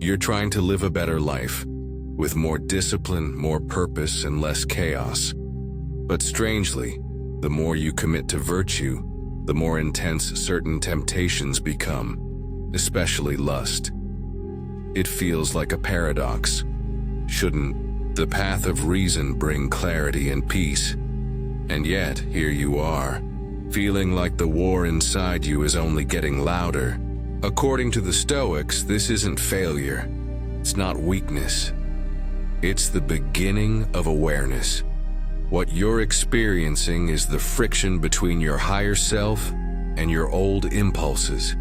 You're trying to live a better life, with more discipline, more purpose, and less chaos. But strangely, the more you commit to virtue, the more intense certain temptations become, especially lust. It feels like a paradox. Shouldn't the path of reason bring clarity and peace? And yet, here you are, feeling like the war inside you is only getting louder. According to the Stoics, this isn't failure. It's not weakness. It's the beginning of awareness. What you're experiencing is the friction between your higher self and your old impulses.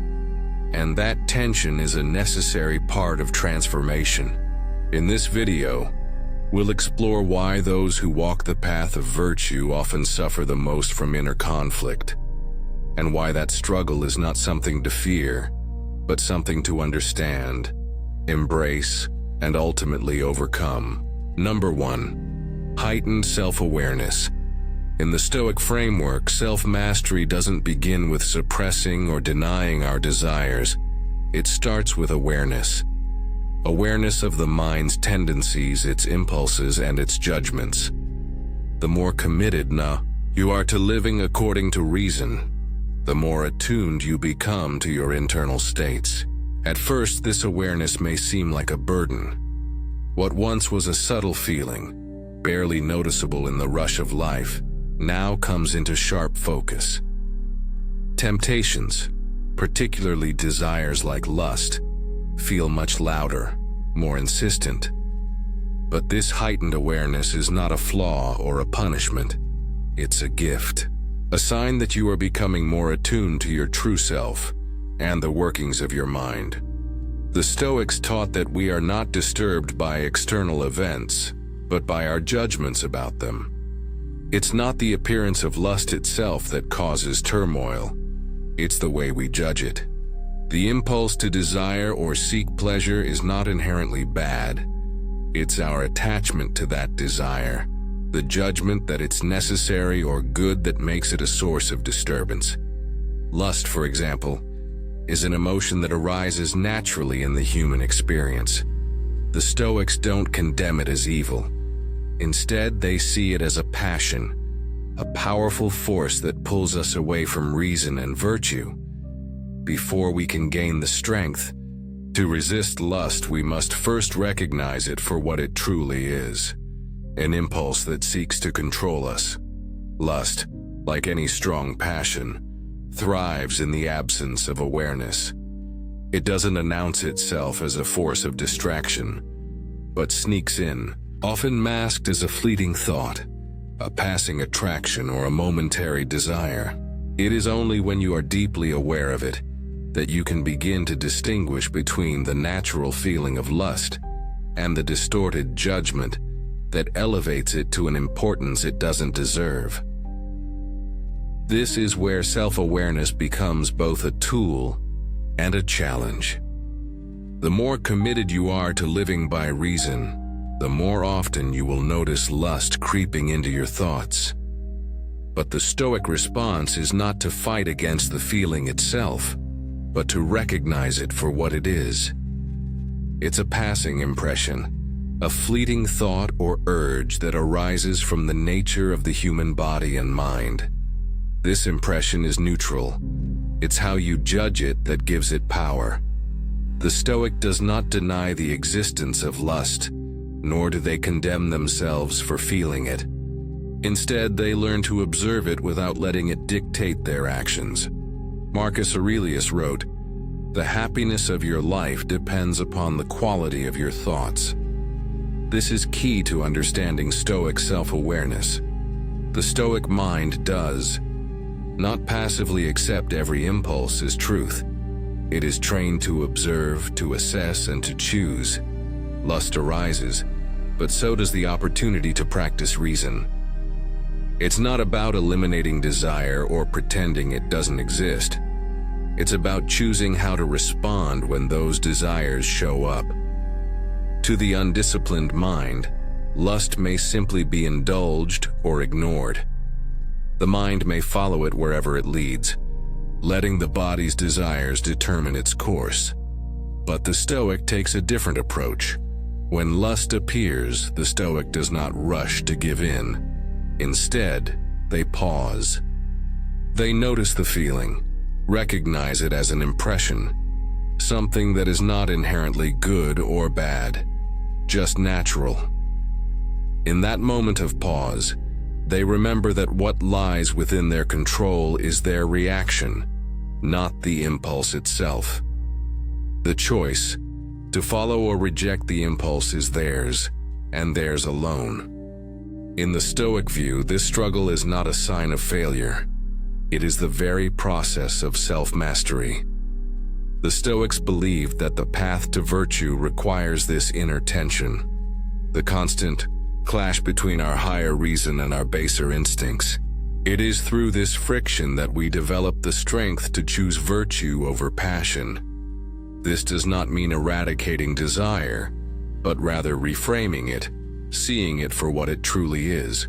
And that tension is a necessary part of transformation. In this video, we'll explore why those who walk the path of virtue often suffer the most from inner conflict, and why that struggle is not something to fear, but something to understand, embrace, and ultimately overcome. Number 1. Heightened self-awareness. In the Stoic framework, self-mastery doesn't begin with suppressing or denying our desires. It starts with awareness. Awareness of the mind's tendencies, its impulses, and its judgments. The more committed you are to living according to reason, the more attuned you become to your internal states. At first, this awareness may seem like a burden. What once was a subtle feeling, barely noticeable in the rush of life, now comes into sharp focus. Temptations, particularly desires like lust, feel much louder, more insistent. But this heightened awareness is not a flaw or a punishment. It's a gift, a sign that you are becoming more attuned to your true self and the workings of your mind. The Stoics taught that we are not disturbed by external events, but by our judgments about them. It's not the appearance of lust itself that causes turmoil. It's the way we judge it. The impulse to desire or seek pleasure is not inherently bad. It's our attachment to that desire, the judgment that it's necessary or good, that makes it a source of disturbance. Lust, for example, is an emotion that arises naturally in the human experience. The Stoics don't condemn it as evil. Instead, they see it as a passion, a powerful force that pulls us away from reason and virtue. Before we can gain the strength to resist lust, we must first recognize it for what it truly is, an impulse that seeks to control us. Lust, like any strong passion, thrives in the absence of awareness. It doesn't announce itself as a force of distraction, but sneaks in, often masked as a fleeting thought, a passing attraction, or a momentary desire. It is only when you are deeply aware of it that you can begin to distinguish between the natural feeling of lust and the distorted judgment that elevates it to an importance it doesn't deserve. This is where self-awareness becomes both a tool and a challenge. The more committed you are to living by reason, the more often you will notice lust creeping into your thoughts. But the Stoic response is not to fight against the feeling itself, but to recognize it for what it is. It's a passing impression, a fleeting thought or urge that arises from the nature of the human body and mind. This impression is neutral. It's how you judge it that gives it power. The Stoic does not deny the existence of lust, nor do they condemn themselves for feeling it. Instead, they learn to observe it without letting it dictate their actions. Marcus Aurelius wrote, "The happiness of your life depends upon the quality of your thoughts." This is key to understanding Stoic self-awareness. The Stoic mind does not passively accept every impulse as truth. It is trained to observe, to assess, and to choose. Lust arises, but so does the opportunity to practice reason. It's not about eliminating desire or pretending it doesn't exist. It's about choosing how to respond when those desires show up. To the undisciplined mind, lust may simply be indulged or ignored. The mind may follow it wherever it leads, letting the body's desires determine its course. But the Stoic takes a different approach. When lust appears, the Stoic does not rush to give in. Instead, they pause. They notice the feeling, recognize it as an impression, something that is not inherently good or bad, just natural. In that moment of pause, they remember that what lies within their control is their reaction, not the impulse itself. The choice to follow or reject the impulse is theirs, and theirs alone. In the Stoic view, this struggle is not a sign of failure. It is the very process of self-mastery. The Stoics believed that the path to virtue requires this inner tension, the constant clash between our higher reason and our baser instincts. It is through this friction that we develop the strength to choose virtue over passion. This does not mean eradicating desire, but rather reframing it, seeing it for what it truly is,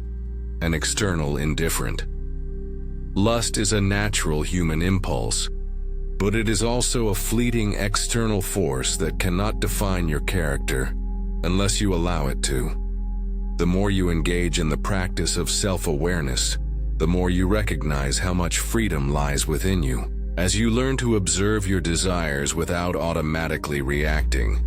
an external indifferent. Lust is a natural human impulse, but it is also a fleeting external force that cannot define your character unless you allow it to. The more you engage in the practice of self-awareness, the more you recognize how much freedom lies within you. As you learn to observe your desires without automatically reacting,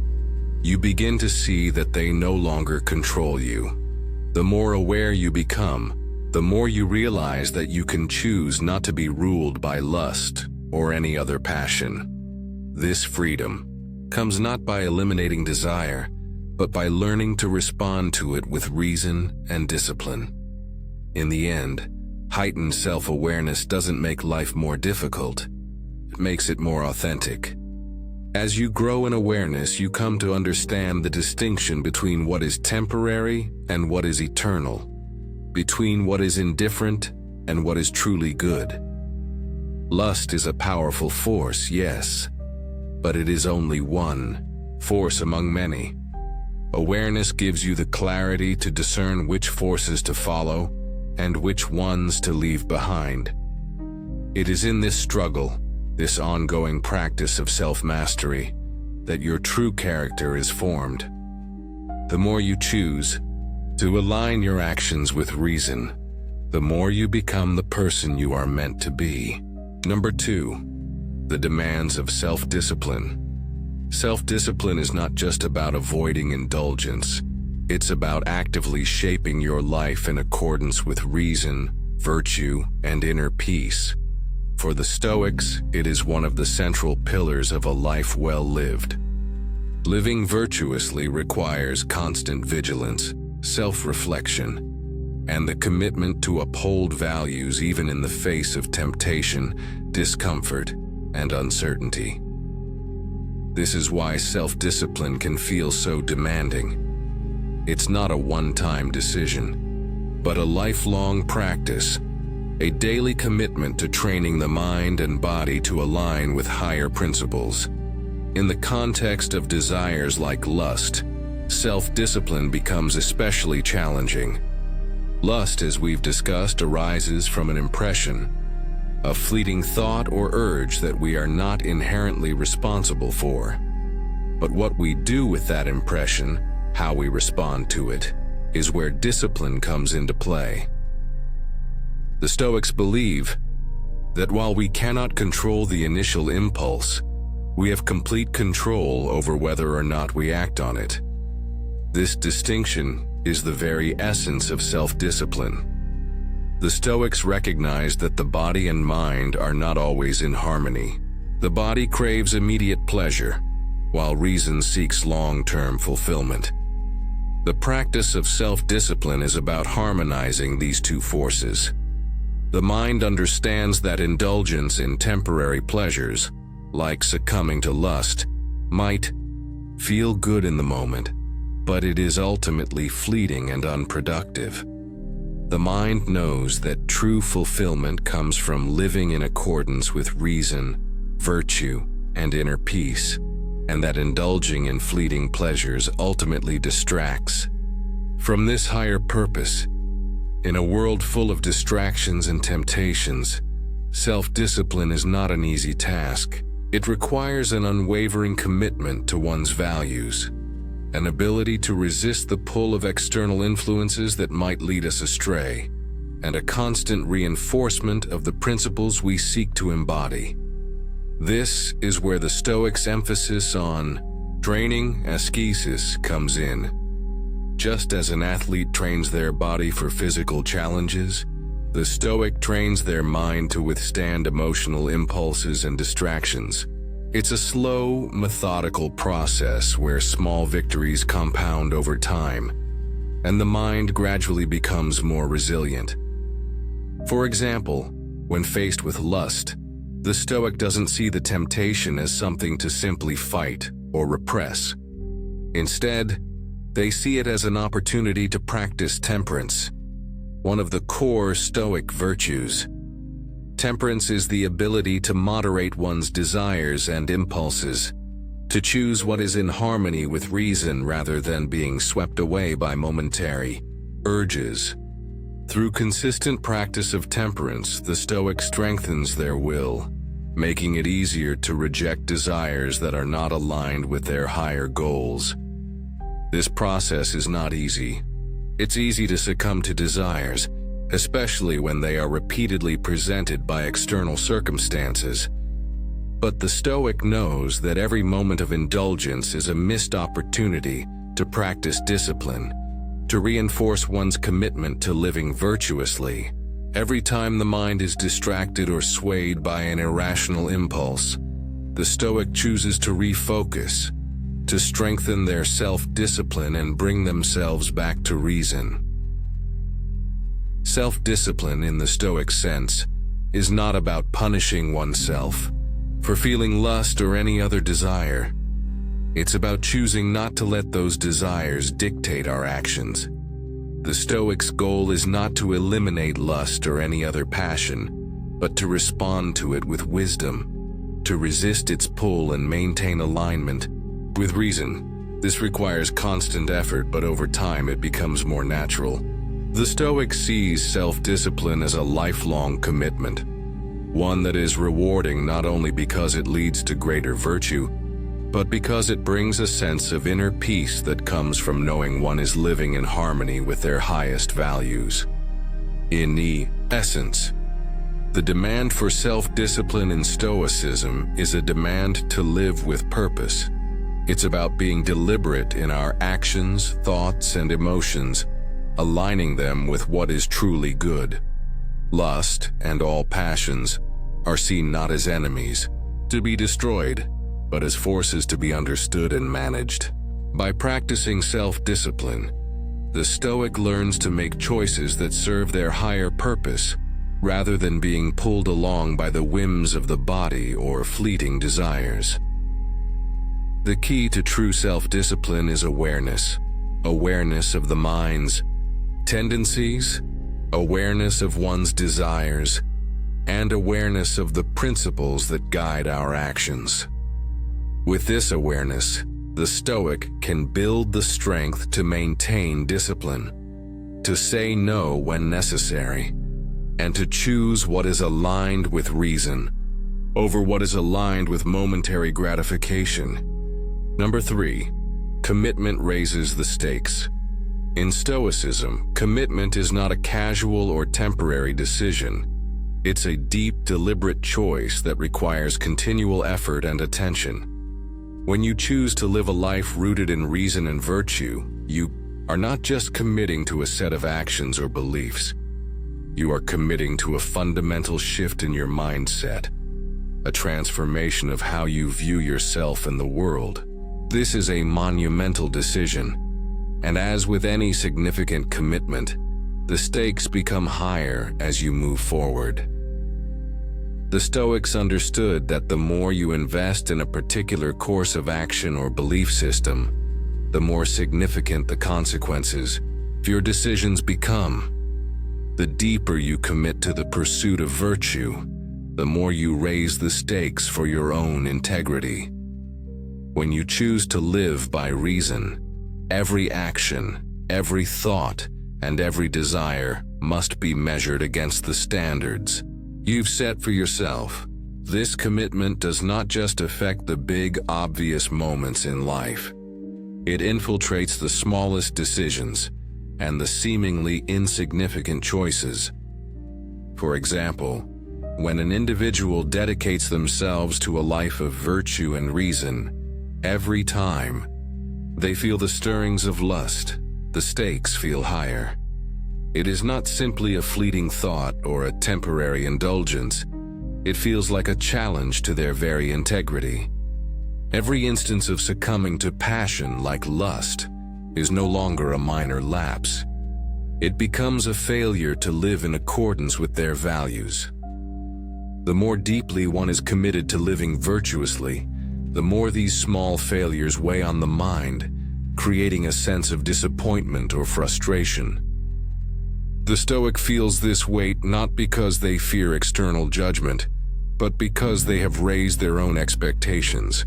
you begin to see that they no longer control you. The more aware you become, the more you realize that you can choose not to be ruled by lust or any other passion. This freedom comes not by eliminating desire, but by learning to respond to it with reason and discipline. In the end, heightened self-awareness doesn't make life more difficult. It makes it more authentic. As you grow in awareness, you come to understand the distinction between what is temporary and what is eternal, between what is indifferent and what is truly good. Lust is a powerful force, yes, but it is only one force among many. Awareness gives you the clarity to discern which forces to follow and which ones to leave behind. It is in this struggle, this ongoing practice of self-mastery, that your true character is formed. The more you choose to align your actions with reason, the more you become the person you are meant to be. Number 2, the demands of self-discipline. Self-discipline is not just about avoiding indulgence. It's about actively shaping your life in accordance with reason, virtue, and inner peace. For the Stoics, it is one of the central pillars of a life well lived. Living virtuously requires constant vigilance, self-reflection, and the commitment to uphold values even in the face of temptation, discomfort, and uncertainty. This is why self-discipline can feel so demanding. It's not a one-time decision, but a lifelong practice, a daily commitment to training the mind and body to align with higher principles. In the context of desires like lust, self-discipline becomes especially challenging. Lust, as we've discussed, arises from an impression, a fleeting thought or urge that we are not inherently responsible for. But what we do with that impression, how we respond to it, is where discipline comes into play. The Stoics believe that while we cannot control the initial impulse, we have complete control over whether or not we act on it. This distinction is the very essence of self-discipline. The Stoics recognize that the body and mind are not always in harmony. The body craves immediate pleasure, while reason seeks long-term fulfillment. The practice of self-discipline is about harmonizing these two forces. The mind understands that indulgence in temporary pleasures, like succumbing to lust, might feel good in the moment, but it is ultimately fleeting and unproductive. The mind knows that true fulfillment comes from living in accordance with reason, virtue, and inner peace, and that indulging in fleeting pleasures ultimately distracts from this higher purpose. In a world full of distractions and temptations, self-discipline is not an easy task. It requires an unwavering commitment to one's values, an ability to resist the pull of external influences that might lead us astray, and a constant reinforcement of the principles we seek to embody. This is where the Stoics' emphasis on training ascesis comes in. Just as an athlete trains their body for physical challenges, the Stoic trains their mind to withstand emotional impulses and distractions. It's a slow, methodical process where small victories compound over time, and the mind gradually becomes more resilient. For example, when faced with lust, the Stoic doesn't see the temptation as something to simply fight or repress. Instead, they see it as an opportunity to practice temperance, one of the core Stoic virtues. Temperance is the ability to moderate one's desires and impulses, to choose what is in harmony with reason rather than being swept away by momentary urges. Through consistent practice of temperance, the Stoic strengthens their will, making it easier to reject desires that are not aligned with their higher goals. This process is not easy. It's easy to succumb to desires, especially when they are repeatedly presented by external circumstances. But the Stoic knows that every moment of indulgence is a missed opportunity to practice discipline, to reinforce one's commitment to living virtuously. Every time the mind is distracted or swayed by an irrational impulse, the Stoic chooses to refocus, to strengthen their self-discipline and bring themselves back to reason. Self-discipline in the Stoic sense is not about punishing oneself for feeling lust or any other desire. It's about choosing not to let those desires dictate our actions. The Stoic's goal is not to eliminate lust or any other passion, but to respond to it with wisdom, to resist its pull and maintain alignment with reason. This requires constant effort, but over time it becomes more natural. The Stoic sees self-discipline as a lifelong commitment, one that is rewarding not only because it leads to greater virtue, but because it brings a sense of inner peace that comes from knowing one is living in harmony with their highest values. In the essence, the demand for self-discipline in Stoicism is a demand to live with purpose. It's about being deliberate in our actions, thoughts, and emotions, aligning them with what is truly good. Lust and all passions are seen not as enemies, to be destroyed, but as forces to be understood and managed. By practicing self-discipline, the Stoic learns to make choices that serve their higher purpose, rather than being pulled along by the whims of the body or fleeting desires. The key to true self-discipline is awareness. Awareness of the mind's tendencies, awareness of one's desires, and awareness of the principles that guide our actions. With this awareness, the Stoic can build the strength to maintain discipline, to say no when necessary, and to choose what is aligned with reason over what is aligned with momentary gratification. Number 3, commitment raises the stakes. In Stoicism, commitment is not a casual or temporary decision. It's a deep, deliberate choice that requires continual effort and attention. When you choose to live a life rooted in reason and virtue, you are not just committing to a set of actions or beliefs. You are committing to a fundamental shift in your mindset, a transformation of how you view yourself and the world. This is a monumental decision, and as with any significant commitment, the stakes become higher as you move forward. The Stoics understood that the more you invest in a particular course of action or belief system, the more significant the consequences of your decisions become. The deeper you commit to the pursuit of virtue, the more you raise the stakes for your own integrity. When you choose to live by reason, every action, every thought, and every desire must be measured against the standards you've set for yourself. This commitment does not just affect the big, obvious moments in life. It infiltrates the smallest decisions and the seemingly insignificant choices. For example, when an individual dedicates themselves to a life of virtue and reason, every time they feel the stirrings of lust, the stakes feel higher. It is not simply a fleeting thought or a temporary indulgence. It feels like a challenge to their very integrity. Every instance of succumbing to passion like lust is no longer a minor lapse. It becomes a failure to live in accordance with their values. The more deeply one is committed to living virtuously, the more these small failures weigh on the mind, creating a sense of disappointment or frustration. The Stoic feels this weight not because they fear external judgment, but because they have raised their own expectations.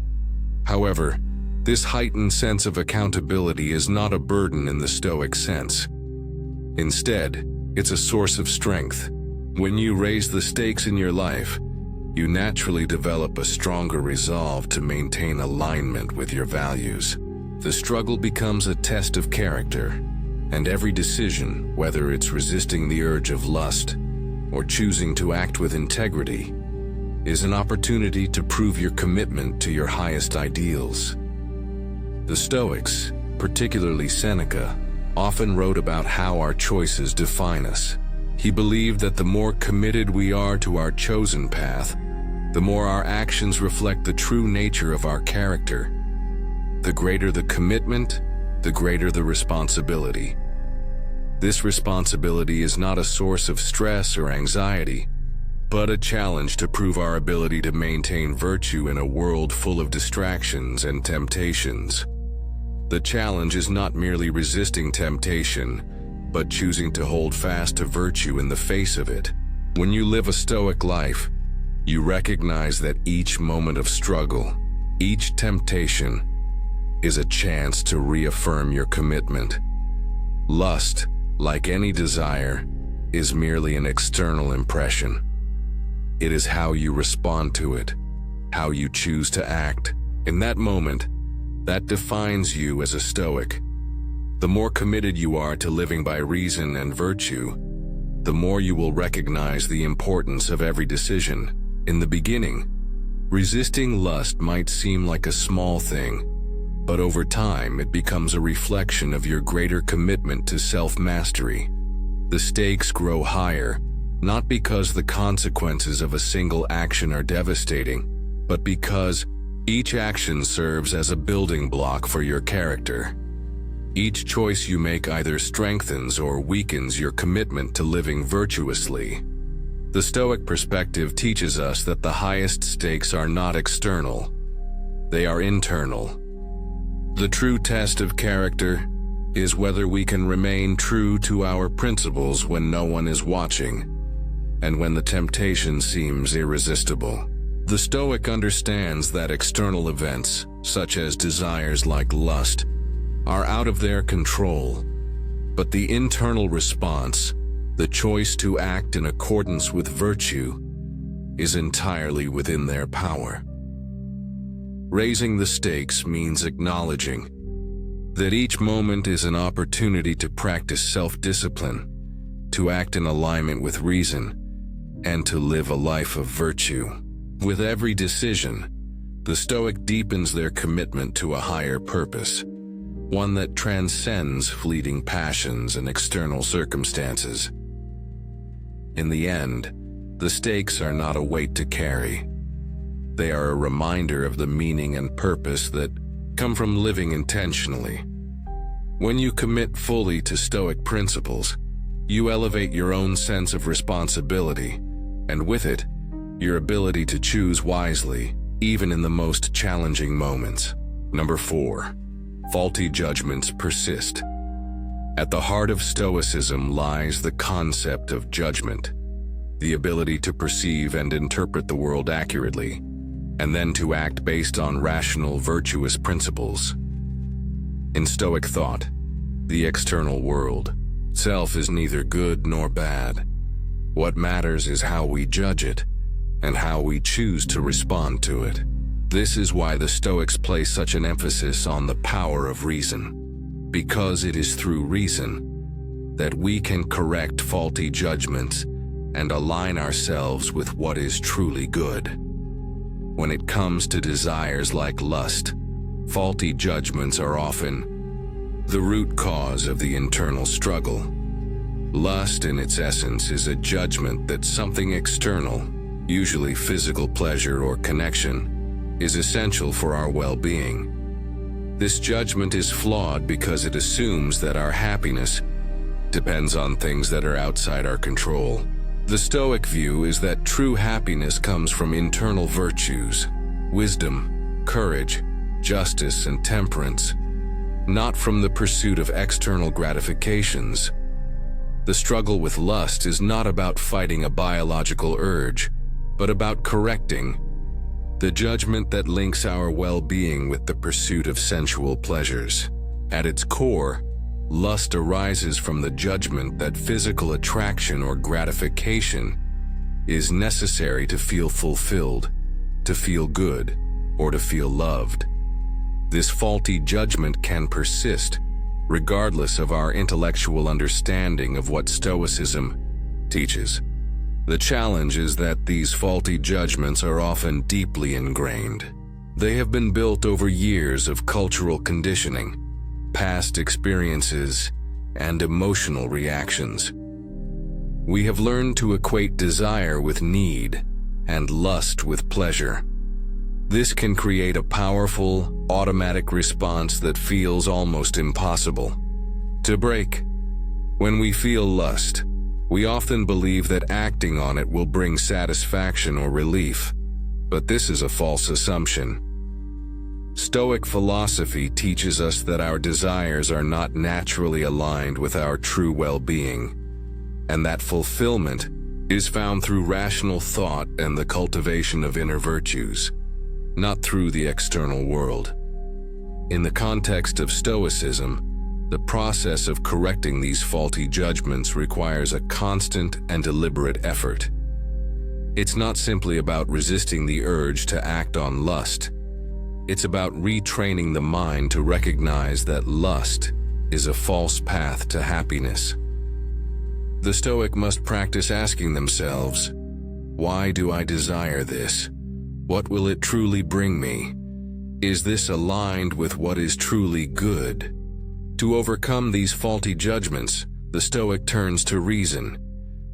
However, this heightened sense of accountability is not a burden in the Stoic sense. Instead, it's a source of strength. When you raise the stakes in your life, you naturally develop a stronger resolve to maintain alignment with your values. The struggle becomes a test of character, and every decision, whether it's resisting the urge of lust or choosing to act with integrity, is an opportunity to prove your commitment to your highest ideals. The Stoics, particularly Seneca, often wrote about how our choices define us. He believed that the more committed we are to our chosen path, the more our actions reflect the true nature of our character. The greater the commitment, the greater the responsibility. This responsibility is not a source of stress or anxiety, but a challenge to prove our ability to maintain virtue in a world full of distractions and temptations. The challenge is not merely resisting temptation, but choosing to hold fast to virtue in the face of it. When you live a Stoic life, you recognize that each moment of struggle, each temptation, is a chance to reaffirm your commitment. Lust, like any desire, is merely an external impression. It is how you respond to it, how you choose to act. In that moment, that defines you as a Stoic. The more committed you are to living by reason and virtue, the more you will recognize the importance of every decision. In the beginning, resisting lust might seem like a small thing, but over time it becomes a reflection of your greater commitment to self-mastery. The stakes grow higher, not because the consequences of a single action are devastating, but because each action serves as a building block for your character. Each choice you make either strengthens or weakens your commitment to living virtuously. The Stoic perspective teaches us that the highest stakes are not external, they are internal. The true test of character is whether we can remain true to our principles when no one is watching, and when the temptation seems irresistible. The Stoic understands that external events, such as desires like lust, are out of their control, but the internal response, the choice to act in accordance with virtue, is entirely within their power. Raising the stakes means acknowledging that each moment is an opportunity to practice self-discipline, to act in alignment with reason, and to live a life of virtue. With every decision, the Stoic deepens their commitment to a higher purpose, one that transcends fleeting passions and external circumstances. In the end, the stakes are not a weight to carry. They are a reminder of the meaning and purpose that come from living intentionally. When you commit fully to Stoic principles, you elevate your own sense of responsibility, and with it, your ability to choose wisely, even in the most challenging moments. Number 4. Faulty judgments persist. At the heart of Stoicism lies the concept of judgment, the ability to perceive and interpret the world accurately, and then to act based on rational, virtuous principles. In Stoic thought, the external world, self, is neither good nor bad. What matters is how we judge it, and how we choose to respond to it. This is why the Stoics place such an emphasis on the power of reason, because it is through reason that we can correct faulty judgments and align ourselves with what is truly good. When it comes to desires like lust, faulty judgments are often the root cause of the internal struggle. Lust, in its essence, is a judgment that something external, usually physical pleasure or connection, is essential for our well-being. This judgment is flawed because it assumes that our happiness depends on things that are outside our control. The Stoic view is that true happiness comes from internal virtues, wisdom, courage, justice, and temperance, not from the pursuit of external gratifications. The struggle with lust is not about fighting a biological urge, but about correcting the judgment that links our well-being with the pursuit of sensual pleasures. At its core, lust arises from the judgment that physical attraction or gratification is necessary to feel fulfilled, to feel good, or to feel loved. This faulty judgment can persist, regardless of our intellectual understanding of what Stoicism teaches. The challenge is that these faulty judgments are often deeply ingrained. They have been built over years of cultural conditioning, past experiences, and emotional reactions. We have learned to equate desire with need and lust with pleasure. This can create a powerful, automatic response that feels almost impossible to break. When we feel lust, we often believe that acting on it will bring satisfaction or relief, but this is a false assumption. Stoic philosophy teaches us that our desires are not naturally aligned with our true well-being, and that fulfillment is found through rational thought and the cultivation of inner virtues, not through the external world. In the context of Stoicism, the process of correcting these faulty judgments requires a constant and deliberate effort. It's not simply about resisting the urge to act on lust. It's about retraining the mind to recognize that lust is a false path to happiness. The Stoic must practice asking themselves, why do I desire this? What will it truly bring me? Is this aligned with what is truly good? To overcome these faulty judgments, the Stoic turns to reason.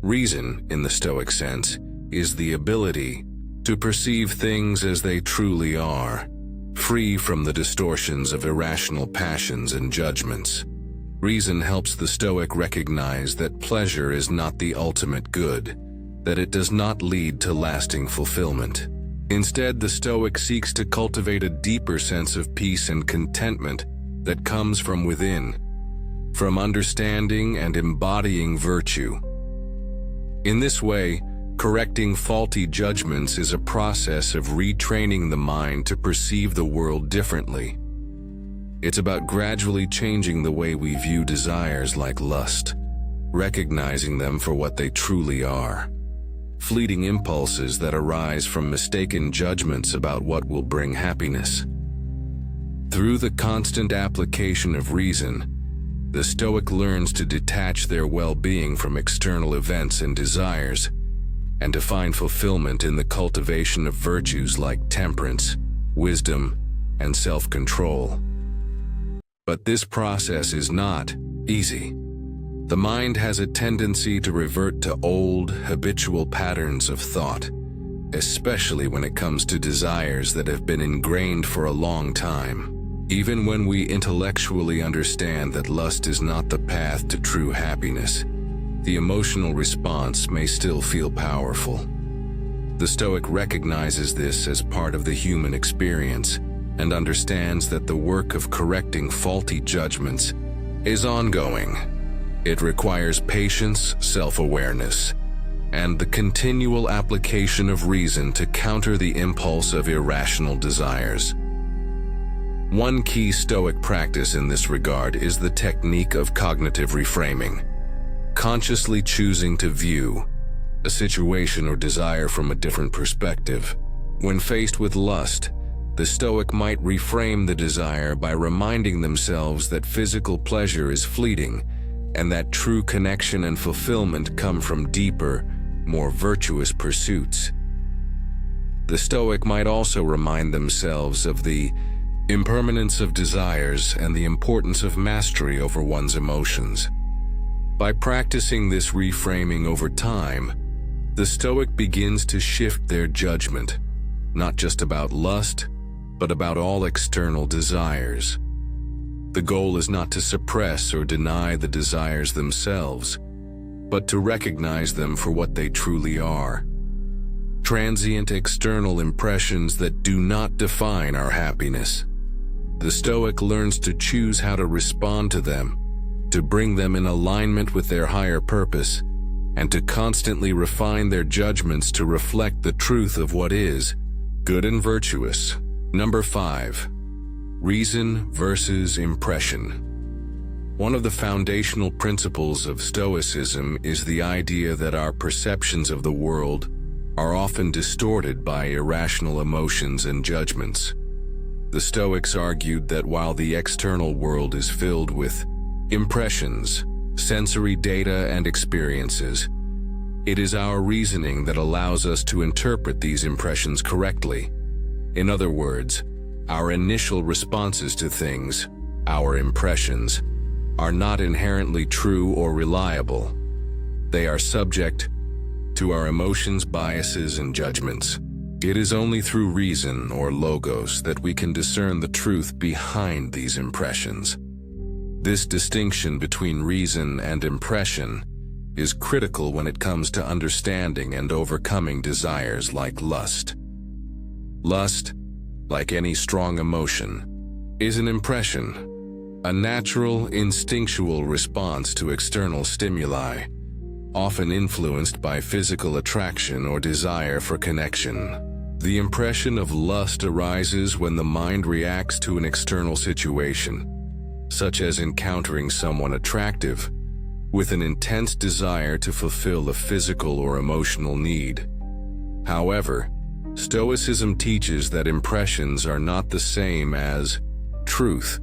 Reason, in the Stoic sense, is the ability to perceive things as they truly are, free from the distortions of irrational passions and judgments. Reason helps the Stoic recognize that pleasure is not the ultimate good, that it does not lead to lasting fulfillment. Instead, the Stoic seeks to cultivate a deeper sense of peace and contentment that comes from within, from understanding and embodying virtue. In this way, correcting faulty judgments is a process of retraining the mind to perceive the world differently. It's about gradually changing the way we view desires like lust, recognizing them for what they truly are, fleeting impulses that arise from mistaken judgments about what will bring happiness. Through the constant application of reason, the Stoic learns to detach their well-being from external events and desires, and to find fulfillment in the cultivation of virtues like temperance, wisdom, and self-control. But this process is not easy. The mind has a tendency to revert to old, habitual patterns of thought, especially when it comes to desires that have been ingrained for a long time. Even when we intellectually understand that lust is not the path to true happiness, the emotional response may still feel powerful. The Stoic recognizes this as part of the human experience and understands that the work of correcting faulty judgments is ongoing. It requires patience, self-awareness, and the continual application of reason to counter the impulse of irrational desires. One key Stoic practice in this regard is the technique of cognitive reframing, consciously choosing to view a situation or desire from a different perspective. When faced with lust, the Stoic might reframe the desire by reminding themselves that physical pleasure is fleeting and that true connection and fulfillment come from deeper, more virtuous pursuits. The Stoic might also remind themselves of the impermanence of desires and the importance of mastery over one's emotions. By practicing this reframing over time, the Stoic begins to shift their judgment, not just about lust, but about all external desires. The goal is not to suppress or deny the desires themselves, but to recognize them for what they truly are: transient external impressions that do not define our happiness. The Stoic learns to choose how to respond to them, to bring them in alignment with their higher purpose, and to constantly refine their judgments to reflect the truth of what is good and virtuous. Number 5. Reason versus impression. One of the foundational principles of Stoicism is the idea that our perceptions of the world are often distorted by irrational emotions and judgments. The Stoics argued that while the external world is filled with impressions, sensory data, and experiences, it is our reasoning that allows us to interpret these impressions correctly. In other words, our initial responses to things, our impressions, are not inherently true or reliable. They are subject to our emotions, biases, and judgments. It is only through reason, or logos, that we can discern the truth behind these impressions. This distinction between reason and impression is critical when it comes to understanding and overcoming desires like lust. Lust, like any strong emotion, is an impression, a natural, instinctual response to external stimuli, often influenced by physical attraction or desire for connection. The impression of lust arises when the mind reacts to an external situation, such as encountering someone attractive, with an intense desire to fulfill a physical or emotional need. However, Stoicism teaches that impressions are not the same as truth.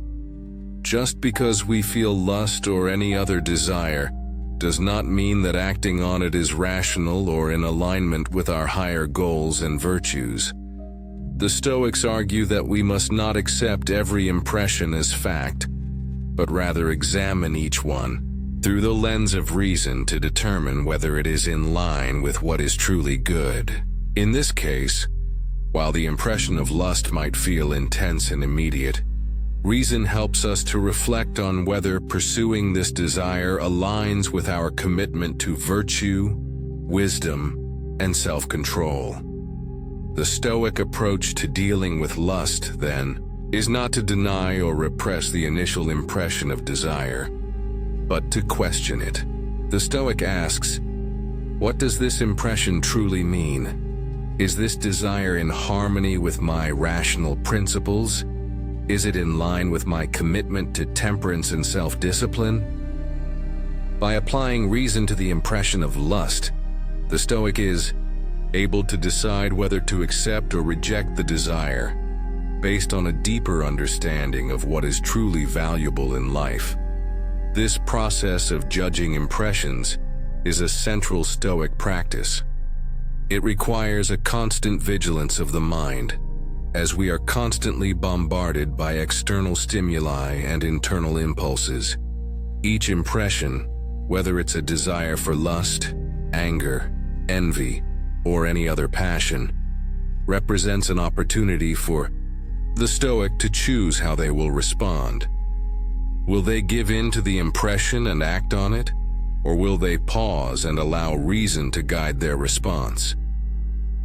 Just because we feel lust or any other desire does not mean that acting on it is rational or in alignment with our higher goals and virtues. The Stoics argue that we must not accept every impression as fact, but rather examine each one through the lens of reason to determine whether it is in line with what is truly good. In this case, while the impression of lust might feel intense and immediate, reason helps us to reflect on whether pursuing this desire aligns with our commitment to virtue, wisdom, and self-control. The Stoic approach to dealing with lust, then, is not to deny or repress the initial impression of desire, but to question it. The Stoic asks, what does this impression truly mean? Is this desire in harmony with my rational principles? Is it in line with my commitment to temperance and self-discipline? By applying reason to the impression of lust, the Stoic is able to decide whether to accept or reject the desire, based on a deeper understanding of what is truly valuable in life. This process of judging impressions is a central Stoic practice. It requires a constant vigilance of the mind, as we are constantly bombarded by external stimuli and internal impulses. Each impression, whether it's a desire for lust, anger, envy, or any other passion, represents an opportunity for the Stoic to choose how they will respond. Will they give in to the impression and act on it, or will they pause and allow reason to guide their response?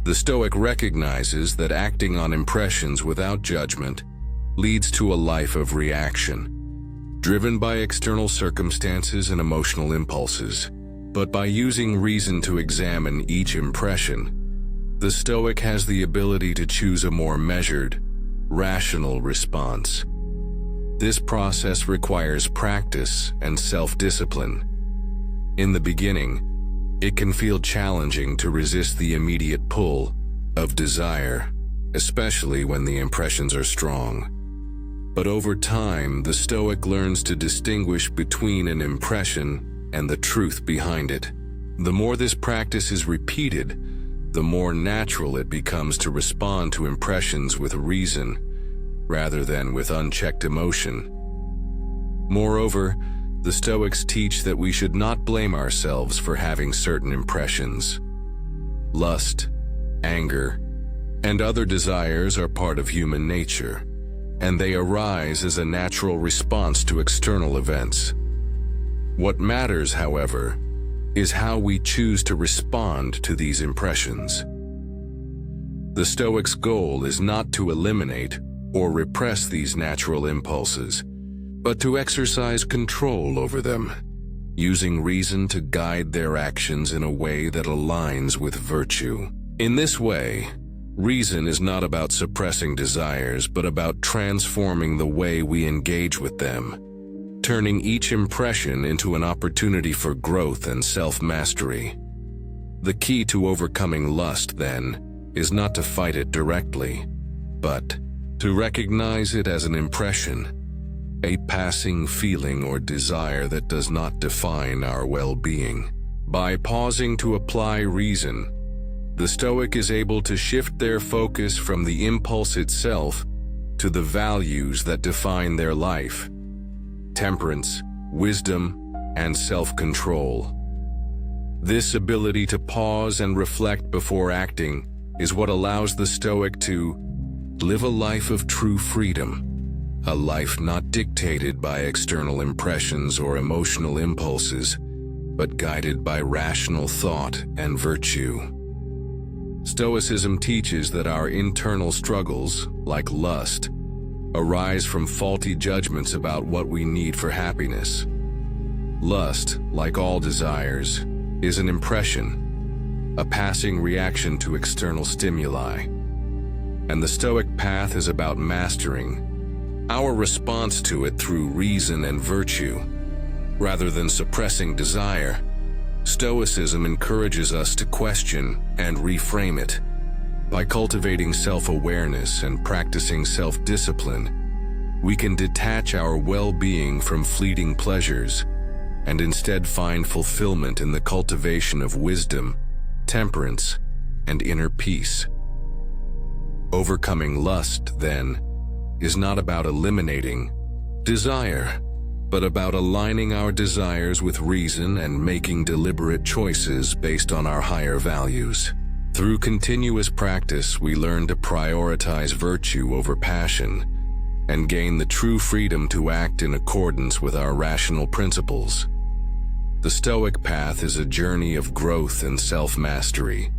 The Stoic recognizes that acting on impressions without judgment leads to a life of reaction, driven by external circumstances and emotional impulses. But by using reason to examine each impression, the Stoic has the ability to choose a more measured, rational response. This process requires practice and self-discipline. In the beginning, It can feel challenging to resist the immediate pull of desire, especially when the impressions are strong. But over time, the Stoic learns to distinguish between an impression and the truth behind it. The more this practice is repeated, the more natural it becomes to respond to impressions with reason rather than with unchecked emotion. Moreover, the Stoics teach that we should not blame ourselves for having certain impressions. Lust, anger, and other desires are part of human nature, and they arise as a natural response to external events. What matters, however, is how we choose to respond to these impressions. The Stoics' goal is not to eliminate or repress these natural impulses, but to exercise control over them, using reason to guide their actions in a way that aligns with virtue. In this way, reason is not about suppressing desires, but about transforming the way we engage with them, turning each impression into an opportunity for growth and self-mastery. The key to overcoming lust, then, is not to fight it directly, but to recognize it as an impression, a passing feeling or desire that does not define our well-being. By pausing to apply reason, the Stoic is able to shift their focus from the impulse itself to the values that define their life: temperance, wisdom, and self-control. This ability to pause and reflect before acting is what allows the Stoic to live a life of true freedom, a life not dictated by external impressions or emotional impulses, but guided by rational thought and virtue. Stoicism teaches that our internal struggles, like lust, arise from faulty judgments about what we need for happiness. Lust, like all desires, is an impression, a passing reaction to external stimuli. And the Stoic path is about mastering our response to it through reason and virtue. Rather than suppressing desire, Stoicism encourages us to question and reframe it. By cultivating self-awareness and practicing self-discipline, we can detach our well-being from fleeting pleasures and instead find fulfillment in the cultivation of wisdom, temperance, and inner peace. Overcoming lust, then, is not about eliminating desire, but about aligning our desires with reason and making deliberate choices based on our higher values. Through continuous practice, we learn to prioritize virtue over passion and gain the true freedom to act in accordance with our rational principles. The Stoic path is a journey of growth and self-mastery,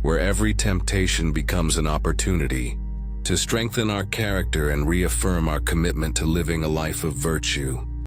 where every temptation becomes an opportunity to strengthen our character and reaffirm our commitment to living a life of virtue.